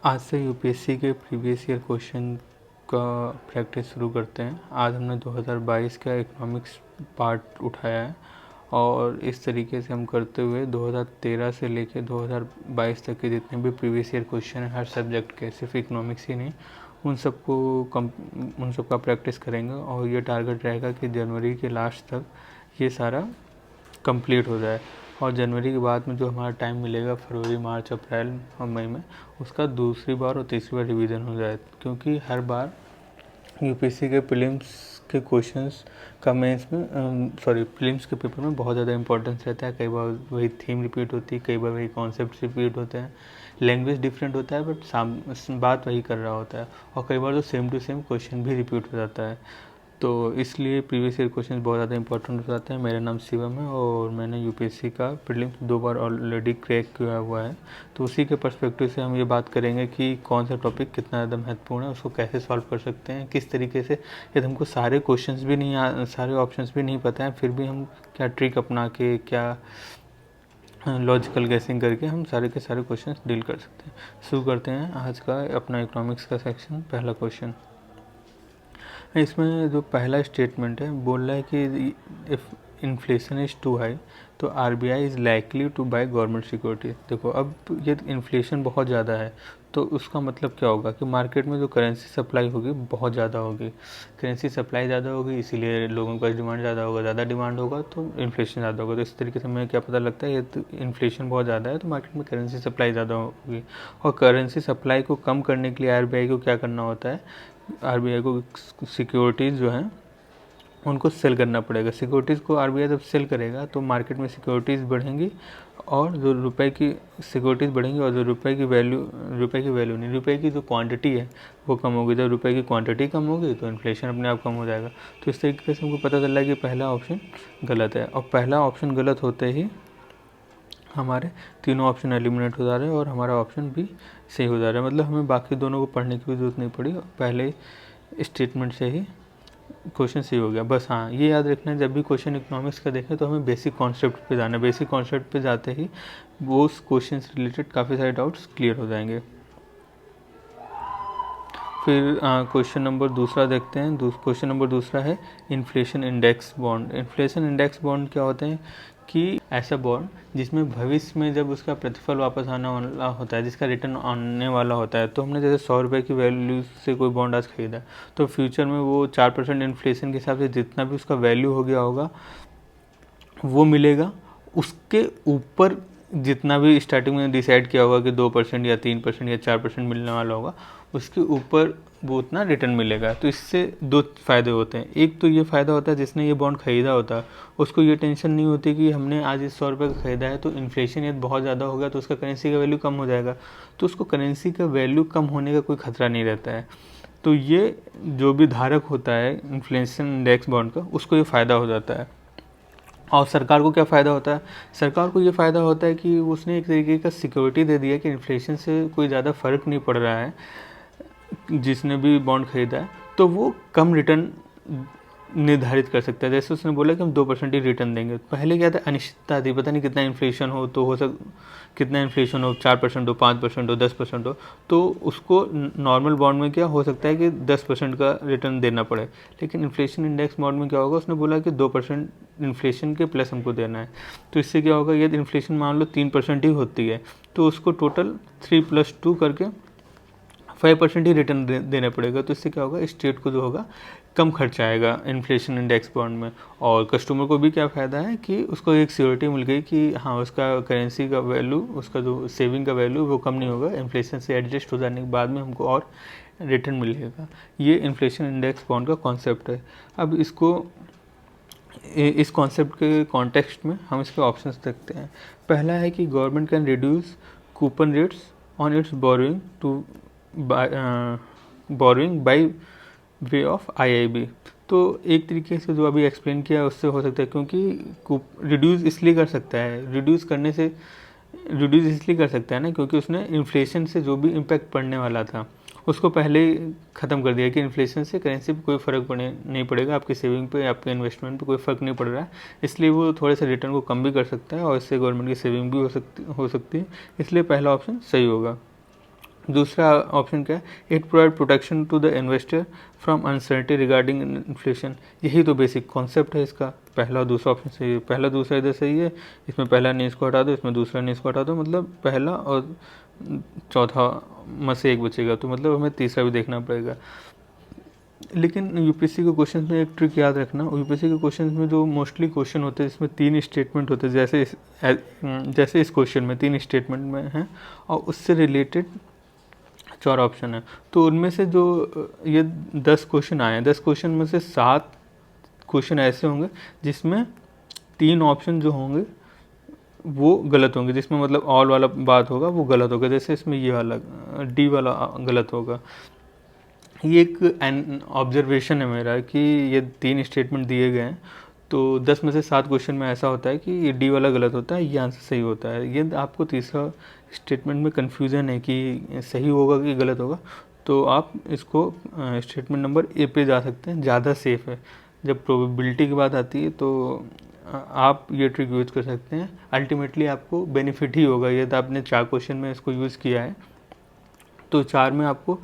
आज से यूपीएससी के प्रीवियस ईयर क्वेश्चन का प्रैक्टिस शुरू करते हैं। आज हमने 2022 का इकोनॉमिक्स पार्ट उठाया है और इस तरीके से हम करते हुए 2013 से लेकर 2022 तक के जितने भी प्रीवियस ईयर क्वेश्चन हैं हर सब्जेक्ट के, सिर्फ इकोनॉमिक्स ही नहीं, उन सबका प्रैक्टिस करेंगे। और ये टारगेट रहेगा कि जनवरी के लास्ट तक ये सारा कंप्लीट हो जाए और जनवरी के बाद में जो हमारा टाइम मिलेगा फरवरी, मार्च, अप्रैल और मई में, उसका दूसरी बार और तीसरी बार रिवीजन हो जाए। क्योंकि हर बार यूपीएससी के प्रीलिम्स के क्वेश्चंस का मेंस में प्रीलिम्स के पेपर में बहुत ज़्यादा इंपॉर्टेंस रहता है। कई बार वही थीम रिपीट होती है, कई बार वही कॉन्सेप्ट रिपीट होते हैं, लैंग्वेज डिफरेंट होता है बट बात वही कर रहा होता है। और कई बार तो सेम टू सेम क्वेश्चन भी रिपीट हो जाता है। तो इसलिए प्रीवियस ईयर क्वेश्चन बहुत ज़्यादा इंपॉर्टेंट हो जाते हैं। मेरा नाम शिवम है और मैंने यूपीएससी का प्रीलिम्स 2 बार ऑलरेडी क्रैक किया हुआ है। तो उसी के पर्सपेक्टिव से हम ये बात करेंगे कि कौन सा टॉपिक कितना ज़्यादा महत्वपूर्ण है, उसको कैसे सॉल्व कर सकते हैं, किस तरीके से। यदि हमको सारे क्वेश्चंस भी नहीं सारे ऑप्शंस भी नहीं पता है, फिर भी हम क्या ट्रिक अपना के, क्या लॉजिकल गैसिंग करके हम सारे के सारे क्वेश्चंस डील कर सकते हैं। शुरू करते हैं आज का अपना इकोनॉमिक्स का सेक्शन। पहला क्वेश्चन इसमें जो पहला स्टेटमेंट है, बोल रहा है कि if inflation is too high तो RBI is likely to buy government security. देखो, अब ये इन्फ्लेशन बहुत ज़्यादा है तो उसका मतलब क्या होगा कि मार्केट में जो करेंसी सप्लाई होगी बहुत ज़्यादा होगी। करेंसी सप्लाई ज़्यादा होगी इसीलिए लोगों का डिमांड ज़्यादा होगा, ज़्यादा डिमांड होगा तो इन्फ्लेशन ज़्यादा होगा। तो इस तरीके से हमें क्या पता लगता है, ये तो इन्फ्लेशन बहुत ज़्यादा है तो मार्केट में करेंसी सप्लाई ज़्यादा होगी। और करेंसी सप्लाई को कम करने के लिए आरबीआई को क्या करना होता है, आरबीआई को सिक्योरिटीज़ जो हैं उनको सेल करना पड़ेगा। सिक्योरिटीज़ को आरबीआई जब सेल करेगा तो मार्केट में सिक्योरिटीज़ बढ़ेंगी और जो रुपए की सिक्योरिटीज़ बढ़ेंगी और जो रुपए की वैल्यू नहीं, रुपए की जो क्वांटिटी है वो कम होगी। जब रुपए की क्वांटिटी कम होगी तो इन्फ्लेशन अपने आप कम हो जाएगा। तो इस तरीके से हमको पता चल रहा है कि पहला ऑप्शन गलत है। और पहला ऑप्शन गलत होते ही हमारे तीनों ऑप्शन एलिमिनेट हो जा रहे हैं और हमारा ऑप्शन भी सही हो जा रहा है। मतलब हमें बाकी दोनों को पढ़ने की भी जरूरत नहीं पड़ी, पहले स्टेटमेंट से ही क्वेश्चन सही हो गया। बस हाँ, ये याद रखना है जब भी क्वेश्चन इकोनॉमिक्स का देखें तो हमें बेसिक कॉन्सेप्ट पे जाना है। बेसिक कॉन्सेप्ट पे जाते ही वो उस क्वेश्चन से रिलेटेड काफ़ी सारे डाउट्स क्लियर हो जाएंगे। फिर क्वेश्चन नंबर दूसरा देखते हैं। क्वेश्चन नंबर दूसरा है inflation index bond. Inflation index bond क्या होते हैं कि ऐसा बॉन्ड जिसमें भविष्य में जब उसका प्रतिफल वापस आना वाला होता है, जिसका रिटर्न आने वाला होता है। तो हमने जैसे 100 रुपये की वैल्यू से कोई बॉन्ड आज खरीदा तो फ्यूचर में वो 4% इन्फ्लेशन के हिसाब से जितना भी उसका वैल्यू हो गया होगा वो मिलेगा। उसके ऊपर जितना भी स्टार्टिंग में डिसाइड किया होगा कि 2% या 3% या 4% मिलने वाला होगा, उसके ऊपर वो उतना रिटर्न मिलेगा। तो इससे दो फ़ायदे होते हैं। एक तो ये फ़ायदा होता है जिसने ये बॉन्ड ख़रीदा होता है उसको ये टेंशन नहीं होती कि हमने आज इस 100 रुपये का ख़रीदा है तो इन्फ्लेशन यदि बहुत ज़्यादा हो गया तो उसका करेंसी का वैल्यू कम हो जाएगा। तो उसको करेंसी का वैल्यू कम होने का कोई खतरा नहीं रहता है। तो ये जो भी धारक होता है इन्फ्लेशन इंडेक्स बॉन्ड का, उसको ये फ़ायदा हो जाता है। और सरकार को क्या फ़ायदा होता है, सरकार को ये फ़ायदा होता है कि उसने एक तरीके का सिक्योरिटी दे दिया कि इन्फ्लेशन से कोई ज़्यादा फ़र्क नहीं पड़ रहा है जिसने भी बॉन्ड खरीदा है, तो वो कम रिटर्न निर्धारित कर सकता है। जैसे उसने बोला कि हम 2% ही रिटर्न देंगे। पहले क्या था, अनिश्चितता थी, पता नहीं कितना इन्फ्लेशन हो, तो कितना इन्फ्लेशन हो, 4% हो, 5% हो, 10% हो। तो उसको नॉर्मल बॉन्ड में क्या हो सकता है कि 10% का रिटर्न देना पड़े। लेकिन इन्फ्लेशन इंडेक्स बॉन्ड में क्या होगा, उसने बोला कि 2% इन्फ्लेशन के प्लस हमको देना है। तो इससे क्या होगा, यदि इन्फ्लेशन मान लो 3% ही होती है तो उसको टोटल 3 + 2 करके 5% ही रिटर्न देना पड़ेगा। तो इससे क्या होगा, स्टेट को जो होगा कम खर्चा आएगा इन्फ्लेशन इंडेक्स बॉन्ड में। और कस्टमर को भी क्या फ़ायदा है कि उसको एक सिक्योरिटी मिल गई कि हाँ, उसका करेंसी का वैल्यू, उसका जो सेविंग का वैल्यू वो कम नहीं होगा, इन्फ्लेशन से एडजस्ट हो जाने के बाद में हमको और रिटर्न मिलेगा। ये इन्फ्लेशन इंडेक्स बॉन्ड का कॉन्सेप्ट है। अब इस कॉन्सेप्ट के कॉन्टेक्स्ट में हम इसके ऑप्शंस देखते हैं। पहला है कि government can reduce coupon rates on its borrowing by way of IIB. तो एक तरीके से जो अभी एक्सप्लेन किया उससे हो सकता है, क्योंकि रिड्यूस इसलिए कर सकता है, रिड्यूस इसलिए कर सकता है ना, क्योंकि उसने इन्फ्लेशन से जो भी इम्पैक्ट पड़ने वाला था उसको पहले ही ख़त्म कर दिया कि इन्फ्लेशन से करेंसी पे कोई फ़र्क नहीं पड़ेगा, आपकी सेविंग पे, आपके इन्वेस्टमेंट पे कोई फ़र्क नहीं पड़ रहा है। इसलिए वो थोड़े से रिटर्न को कम भी कर सकता है और इससे गवर्नमेंट की सेविंग भी हो सकती है। इसलिए पहला ऑप्शन सही होगा। दूसरा ऑप्शन क्या है, it provide protection to the investor from uncertainty regarding inflation. यही तो बेसिक कॉन्सेप्ट है इसका। पहला और दूसरा ऑप्शन सही है, पहला दूसरा इधर सही है, इसमें पहला नहीं इसको हटा दो, इसमें दूसरा नहीं इसको हटा दो, मतलब पहला और चौथा में से एक बचेगा, तो मतलब हमें तीसरा भी देखना पड़ेगा। लेकिन यूपीएससी के क्वेश्चन में एक ट्रिक याद रखना, यूपीएससी के क्वेश्चन में जो मोस्टली क्वेश्चन होते हैं इसमें 3 स्टेटमेंट होते हैं, जैसे इस क्वेश्चन में 3 स्टेटमेंट में हैं और उससे रिलेटेड 4 ऑप्शन है। तो उनमें से जो ये 10 क्वेश्चन आए हैं, 10 क्वेश्चन में से 7 क्वेश्चन ऐसे होंगे जिसमें 3 ऑप्शन जो होंगे वो गलत होंगे, जिसमें मतलब ऑल वाला बात होगा वो गलत होगा। जैसे इसमें ये वाला डी वाला गलत होगा। ये एक ऑब्जर्वेशन है मेरा कि ये 3 स्टेटमेंट दिए गए हैं, तो 10 में से 7 क्वेश्चन में ऐसा होता है कि ये डी वाला गलत होता है, ये आंसर सही होता है। ये आपको तीसरा स्टेटमेंट में कन्फ्यूज़न है कि सही होगा कि गलत होगा, तो आप इसको स्टेटमेंट नंबर ए पे जा सकते हैं, ज़्यादा सेफ है। जब प्रोबेबिलिटी की बात आती है तो आप ये ट्रिक यूज़ कर सकते हैं, अल्टीमेटली आपको बेनिफिट ही होगा। यदि आपने 4 क्वेश्चन में इसको यूज़ किया है तो 4 में आपको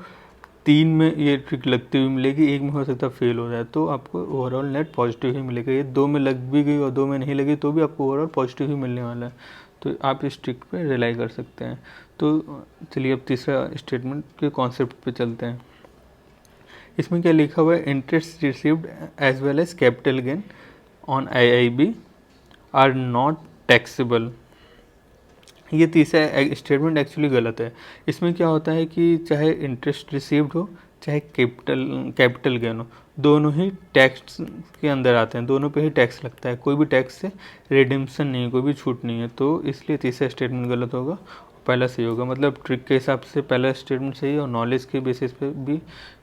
3 में ये ट्रिक लगती हुई मिलेगी, 1 में हो सकता है फेल हो जाए, तो आपको ओवरऑल नेट पॉजिटिव ही मिलेगा। ये 2 में लग भी गई और 2 में नहीं लगी तो भी आपको ओवरऑल पॉजिटिव ही मिलने वाला है, तो आप इस ट्रिक पे रिलाई कर सकते हैं। तो चलिए अब तीसरा स्टेटमेंट के कॉन्सेप्ट पे चलते हैं। इसमें क्या लिखा हुआ है, interest received as well as capital gain on IIB are not taxable. ये तीसरा स्टेटमेंट एक्चुअली गलत है। इसमें क्या होता है कि चाहे इंटरेस्ट रिसीव्ड हो चाहे कैपिटल गेन हो, दोनों ही टैक्स के अंदर आते हैं, दोनों पे ही टैक्स लगता है, कोई भी टैक्स से रिडेम्पशन नहीं है, कोई भी छूट नहीं है। तो इसलिए तीसरा स्टेटमेंट गलत होगा, पहला सही होगा। मतलब ट्रिक के हिसाब से पहला स्टेटमेंट सही है और नॉलेज के बेसिस पे भी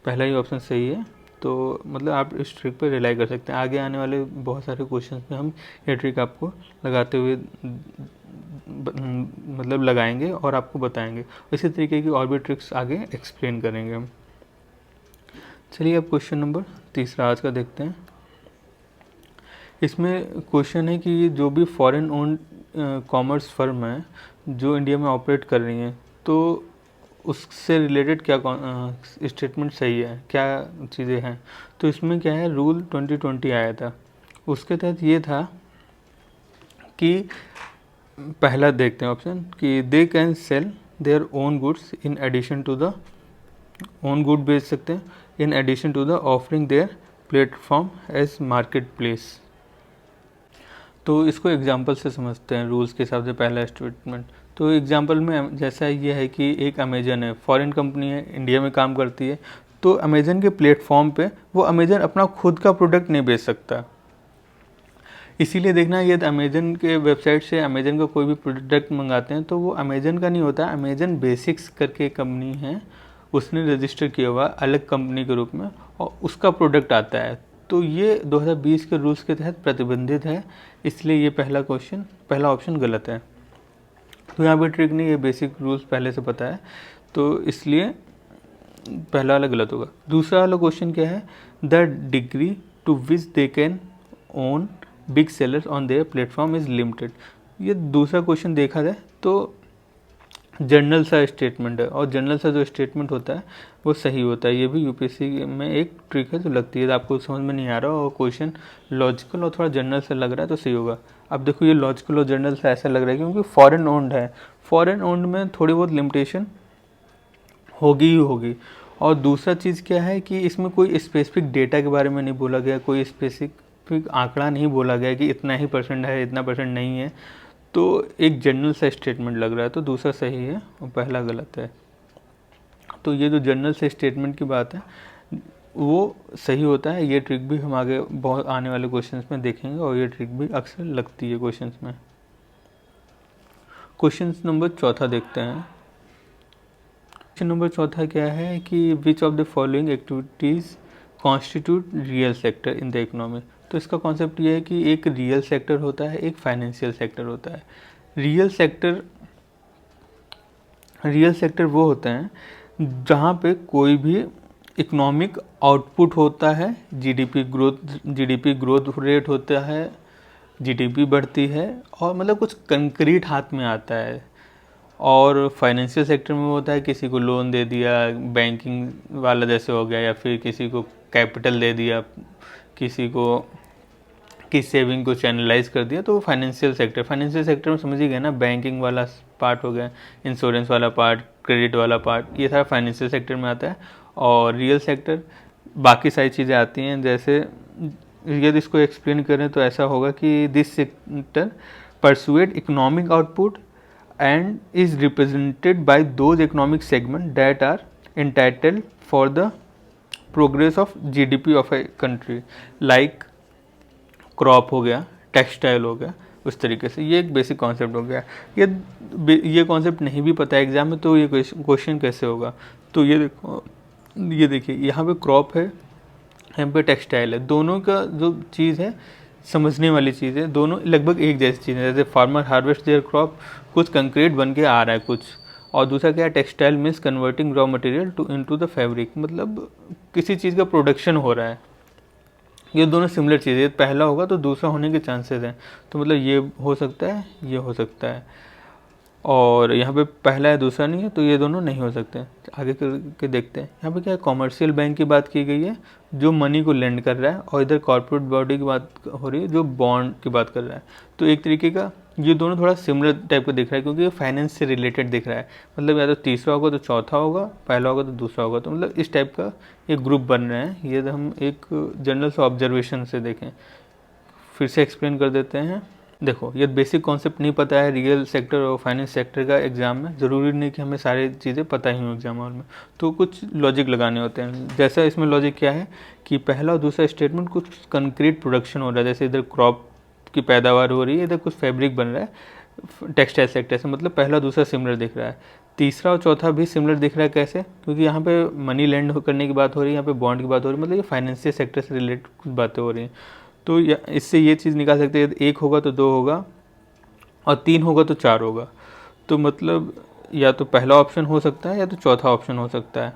पहला ही ऑप्शन सही है। तो मतलब आप इस ट्रिक पर रिलाई कर सकते हैं। आगे आने वाले बहुत सारे क्वेश्चन में हम ये ट्रिक आपको लगाते हुए मतलब लगाएंगे और आपको बताएंगे। इसी तरीके की और भी ट्रिक्स आगे एक्सप्लेन करेंगे हम। चलिए अब क्वेश्चन नंबर तीसरा आज का देखते हैं। इसमें क्वेश्चन है कि जो भी फॉरेन ओन्ड कॉमर्स फर्म है जो इंडिया में ऑपरेट कर रही हैं, तो उससे रिलेटेड क्या स्टेटमेंट सही है, क्या चीज़ें हैं। तो इसमें क्या है, रूल 2020 आया था, उसके तहत ये था कि पहला देखते हैं ऑप्शन कि they can sell their own goods in addition to the own good बेच सकते हैं in addition to the offering their platform as market place. तो इसको एग्जांपल से समझते हैं रूल्स के हिसाब से पहला स्टेटमेंट। तो एग्जांपल में जैसा ये है कि एक अमेजन है, फॉरेन कंपनी है, इंडिया में काम करती है, तो अमेजन के प्लेटफॉर्म पे वो अमेजन अपना खुद का प्रोडक्ट नहीं बेच सकता। इसीलिए देखना, यदि अमेजन के वेबसाइट से अमेजन का कोई भी प्रोडक्ट मंगाते हैं तो वो अमेजन का नहीं होता, अमेजन बेसिक्स करके कंपनी है, उसने रजिस्टर किया हुआ अलग कंपनी के रूप में और उसका प्रोडक्ट आता है। तो ये 2020 के रूल्स के तहत प्रतिबंधित है, इसलिए ये पहला ऑप्शन गलत है। तो यहाँ पे ट्रिक नहीं, ये बेसिक रूल्स पहले से पता है, तो इसलिए पहला वाला गलत होगा। दूसरा वाला क्वेश्चन क्या है, the degree to which they can own big sellers on their platform is limited. ये दूसरा क्वेश्चन देखा जाए तो जनरल सा स्टेटमेंट है, और जनरल सा जो स्टेटमेंट होता है वो सही होता है। ये भी यूपीएससी में एक ट्रिक है जो लगती है, आपको समझ में नहीं आ रहा और क्वेश्चन लॉजिकल और थोड़ा जनरल से लग रहा है तो सही होगा। अब देखो ये लॉजिकल और जनरल से ऐसा लग रहा है क्योंकि फॉरेन ओन्ड है, फॉरेन ओन्ड में थोड़ी बहुत लिमिटेशन होगी ही होगी। और दूसरा चीज़ क्या है कि इसमें कोई स्पेसिफिक डेटा के बारे में नहीं बोला गया, कोई स्पेसिफिक आंकड़ा नहीं बोला गया कि इतना ही परसेंट है, इतना परसेंट नहीं है। तो एक जनरल सा स्टेटमेंट लग रहा है, तो दूसरा सही है और पहला गलत है। तो ये जो जनरल से स्टेटमेंट की बात है वो सही होता है। ये ट्रिक भी हम आगे बहुत आने वाले क्वेश्चंस में देखेंगे और ये ट्रिक भी अक्सर लगती है क्वेश्चंस में। क्वेश्चन नंबर चौथा देखते हैं। क्वेश्चन नंबर चौथा क्या है कि which of the following activities constitute real sector in the economy. तो इसका कॉन्सेप्ट ये है कि एक रियल सेक्टर होता है, एक फाइनेंशियल सेक्टर होता है। रियल सेक्टर वो होते हैं जहाँ पे कोई भी इकोनॉमिक आउटपुट होता है, जीडीपी ग्रोथ रेट होता है, जीडीपी बढ़ती है और मतलब कुछ कंक्रीट हाथ में आता है। और फाइनेंशियल सेक्टर में होता है किसी को लोन दे दिया, बैंकिंग वाला जैसे हो गया, या फिर किसी को कैपिटल दे दिया, किसी को की सेविंग को चैनलाइज कर दिया, तो फाइनेंशियल सेक्टर में समझ ही गए ना, बैंकिंग वाला पार्ट हो गया, इंश्योरेंस वाला पार्ट, क्रेडिट वाला पार्ट, ये सारा फाइनेंशियल सेक्टर में आता है। और रियल सेक्टर बाकी सारी चीज़ें आती हैं, जैसे यदि इसको एक्सप्लेन करें तो ऐसा होगा कि this sector pursuit economic output and is represented by those economic segments that are entitled for the progress of GDP of a country, like crop हो गया, टेक्सटाइल हो गया, उस तरीके से। ये एक बेसिक कॉन्सेप्ट हो गया। ये कॉन्सेप्ट नहीं भी पता है एग्जाम में तो ये क्वेश्चन कैसे होगा। तो ये देखो, ये देखिए यहाँ पे क्रॉप है, यहाँ पे टेक्सटाइल है, दोनों का जो चीज़ है समझने वाली चीज़ है, दोनों लगभग एक जैसी चीज़ है। जैसे फार्मर हार्वेस्ट देयर क्रॉप, कुछ कंक्रीट बन के आ रहा है कुछ, और दूसरा क्या है, textile means converting raw material into the fabric, मतलब किसी चीज़ का प्रोडक्शन हो रहा है। ये दोनों सिमिलर चीज़ें, पहला होगा तो दूसरा होने के चांसेस हैं, तो मतलब ये हो सकता है, ये हो सकता है, और यहाँ पे पहला है दूसरा नहीं है, तो ये दोनों नहीं हो सकते। आगे करके देखते हैं। यहाँ पे क्या है, कॉमर्शियल बैंक की बात की गई है जो मनी को लेंड कर रहा है, और इधर कॉर्पोरेट बॉडी की बात हो रही है जो बॉन्ड की बात कर रहा है। तो एक तरीके का ये दोनों थोड़ा सिमिलर टाइप का दिख रहा है, क्योंकि ये फाइनेंस से रिलेटेड दिख रहा है। मतलब या तो तीसरा होगा तो चौथा होगा, पहला होगा तो दूसरा होगा, तो मतलब इस टाइप का एक ग्रुप बन रहे हैं। ये हम एक जनरल से ऑब्जर्वेशन से देखें, फिर से एक्सप्लेन कर देते हैं। देखो, ये बेसिक कॉन्सेप्ट नहीं पता है रियल सेक्टर और फाइनेंस सेक्टर का एग्जाम में, ज़रूरी नहीं कि हमें सारी चीज़ें पता ही हो एग्जाम हॉल में, तो कुछ लॉजिक लगाने होते हैं। जैसा इसमें लॉजिक क्या है कि पहला और दूसरा स्टेटमेंट कुछ कंक्रीट प्रोडक्शन हो रहा है, जैसे इधर क्रॉप की पैदावार हो रही है, इधर कुछ फैब्रिक बन रहा है टेक्सटाइल सेक्टर से, मतलब पहला दूसरा सिमिलर दिख रहा है। तीसरा और चौथा भी सिमिलर दिख रहा है, कैसे, क्योंकि यहाँ पे मनी लैंड करने की बात हो रही है, यहाँ पे बॉन्ड की बात हो रही है, मतलब ये फाइनेंशियल सेक्टर से रिलेटेड कुछ बातें हो रही हैं। तो इससे ये चीज़ निकाल सकते हैं, एक होगा तो दो होगा, और तीन होगा तो चार होगा। तो मतलब या तो पहला ऑप्शन हो सकता है या तो चौथा ऑप्शन हो सकता है।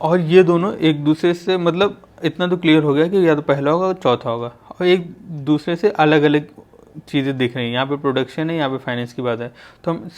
और ये दोनों एक दूसरे से, मतलब इतना तो क्लियर हो गया कि या तो पहला होगा और चौथा होगा, और एक दूसरे से अलग अलग चीज़ें दिख रही हैं। यहाँ पे प्रोडक्शन है, यहाँ पे फाइनेंस की बात है, तो हम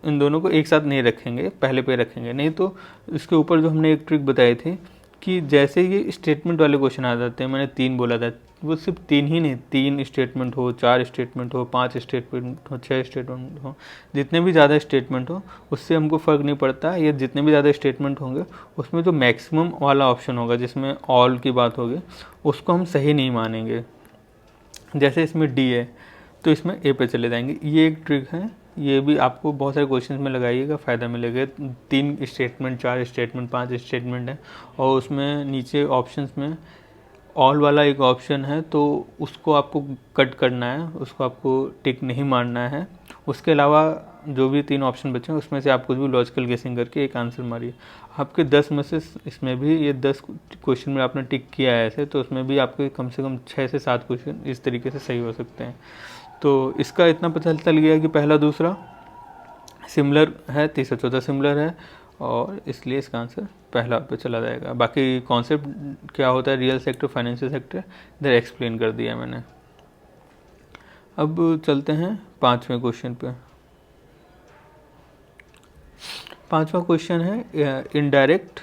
इन दोनों को एक साथ नहीं रखेंगे, पहले पे रखेंगे। नहीं तो इसके ऊपर जो हमने एक ट्रिक बताई थी कि जैसे ये स्टेटमेंट वाले क्वेश्चन आ जाते हैं, मैंने 3 बोला था, वो सिर्फ 3 ही नहीं, 3 स्टेटमेंट हो, 4 स्टेटमेंट हो, 5 स्टेटमेंट हो, 6 स्टेटमेंट हो, जितने भी ज़्यादा स्टेटमेंट हो उससे हमको फ़र्क नहीं पड़ता। ये जितने भी ज़्यादा स्टेटमेंट होंगे उसमें जो मैक्सिमम वाला ऑप्शन होगा जिसमें ऑल की बात होगी उसको हम सही नहीं मानेंगे। जैसे इसमें डी है तो इसमें ए पे चले जाएंगे। ये एक ट्रिक है, ये भी आपको बहुत सारे क्वेश्चन में लगाइएगा, फ़ायदा मिलेगा। 3 स्टेटमेंट, 4 स्टेटमेंट, 5 स्टेटमेंट है, और उसमें नीचे ऑप्शंस में ऑल वाला एक ऑप्शन है, तो उसको आपको कट करना है, उसको आपको टिक नहीं मारना है। उसके अलावा जो भी 3 ऑप्शन बचे हैं उसमें से आप कुछ भी लॉजिकल गेसिंग करके एक आंसर मारिए। आपके 10 में से इसमें भी ये 10 क्वेश्चन में आपने टिक किया है ऐसे, तो उसमें भी आपके कम से कम 6 से 7 क्वेश्चन इस तरीके से सही हो सकते हैं। तो इसका इतना पता चल गया कि पहला दूसरा सिमिलर है, तीसरा चौथा सिमिलर है, और इसलिए इसका आंसर पहला पे चला जाएगा। बाकी कॉन्सेप्ट क्या होता है रियल सेक्टर, फाइनेंशियल सेक्टर, इधर एक्सप्लेन कर दिया मैंने। अब चलते हैं 5वें क्वेश्चन पे। 5वां क्वेश्चन है इनडायरेक्ट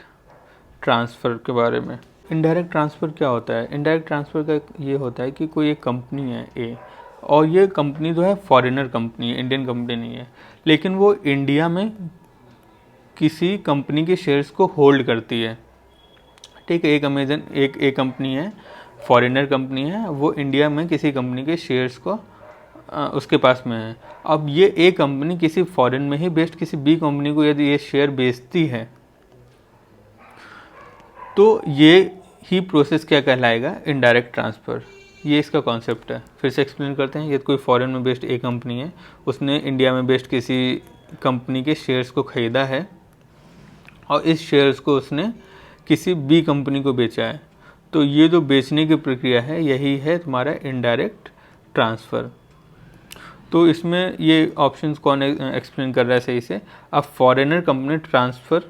ट्रांसफ़र के बारे में। इनडायरेक्ट ट्रांसफ़र क्या होता है? इनडायरेक्ट ट्रांसफ़र का ये होता है कि कोई एक कंपनी है ए, और ये कंपनी जो है फॉरेनर कंपनी है, इंडियन कंपनी नहीं है, लेकिन वो इंडिया में किसी कंपनी के शेयर्स को होल्ड करती है। ठीक है, एक अमेजन एक कंपनी है, फॉरेनर कंपनी है, वो इंडिया में किसी कंपनी के शेयर्स को उसके पास में है। अब ये ए कंपनी किसी फॉरेन में ही बेस्ड किसी बी कंपनी को यदि ये शेयर बेचती है तो ये ही प्रोसेस क्या कहलाएगा? Indirect transfer. ये इसका कॉन्सेप्ट है। फिर से एक्सप्लेन करते हैं। ये कोई फॉरेन में बेस्ड एक कंपनी है, उसने इंडिया में बेस्ड किसी कंपनी के शेयर्स को ख़रीदा है, और इस शेयर्स को उसने किसी बी कंपनी को बेचा है। तो ये जो बेचने की प्रक्रिया है यही है तुम्हारा इनडायरेक्ट ट्रांसफ़र। तो इसमें ये ऑप्शंस कौन एक्सप्लेन कर रहा है सही से? A foreigner company transfer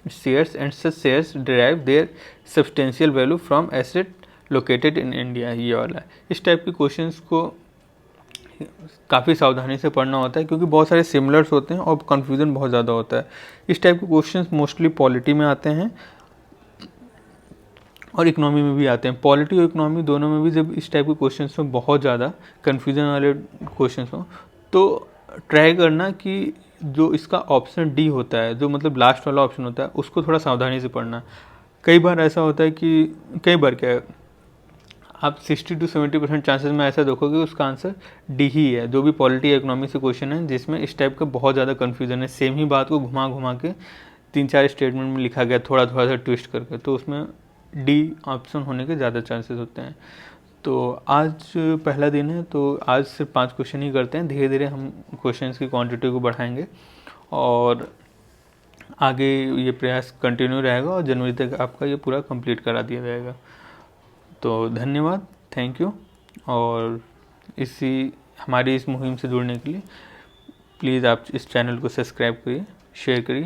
shares and such shares derive their substantial value from asset located in India. ये वाला है। इस टाइप के क्वेश्चंस को काफ़ी सावधानी से पढ़ना होता है, क्योंकि बहुत सारे सिमिलर्स होते हैं और कन्फ्यूज़न बहुत ज़्यादा होता है। इस टाइप के क्वेश्चंस मोस्टली पॉलिटी में आते हैं और इकोनॉमी में भी आते हैं। पॉलिटी और इकोनॉमी दोनों में भी जब इस टाइप के क्वेश्चंस में बहुत ज़्यादा कन्फ्यूज़न वाले क्वेश्चंस हों, तो ट्राई करना कि जो इसका ऑप्शन डी होता है, जो मतलब लास्ट वाला ऑप्शन होता है, उसको थोड़ा सावधानी से पढ़ना। कई बार ऐसा होता है कि कई बार क्या है, आप 60 to 70% चांसेस में ऐसा देखोगे उसका आंसर डी ही है। जो भी पॉलिटी इकोनॉमी से क्वेश्चन है जिसमें इस टाइप का बहुत ज़्यादा कन्फ्यूजन है, सेम ही बात को घुमा घुमा के 3-4 स्टेटमेंट में लिखा गया, थोड़ा थोड़ा सा ट्विस्ट करके, तो उसमें डी ऑप्शन होने के ज़्यादा चांसेस होते हैं। तो आज पहला दिन है, तो आज सिर्फ 5 क्वेश्चन ही करते हैं। धीरे धीरे हम क्वेश्चंस की क्वांटिटी को बढ़ाएंगे और आगे ये प्रयास कंटिन्यू रहेगा और जनवरी तक आपका ये पूरा कंप्लीट करा दिया जाएगा। तो धन्यवाद, थैंक यू। और हमारी इस मुहिम से जुड़ने के लिए प्लीज़ आप इस चैनल को सब्सक्राइब करिए, शेयर करिए।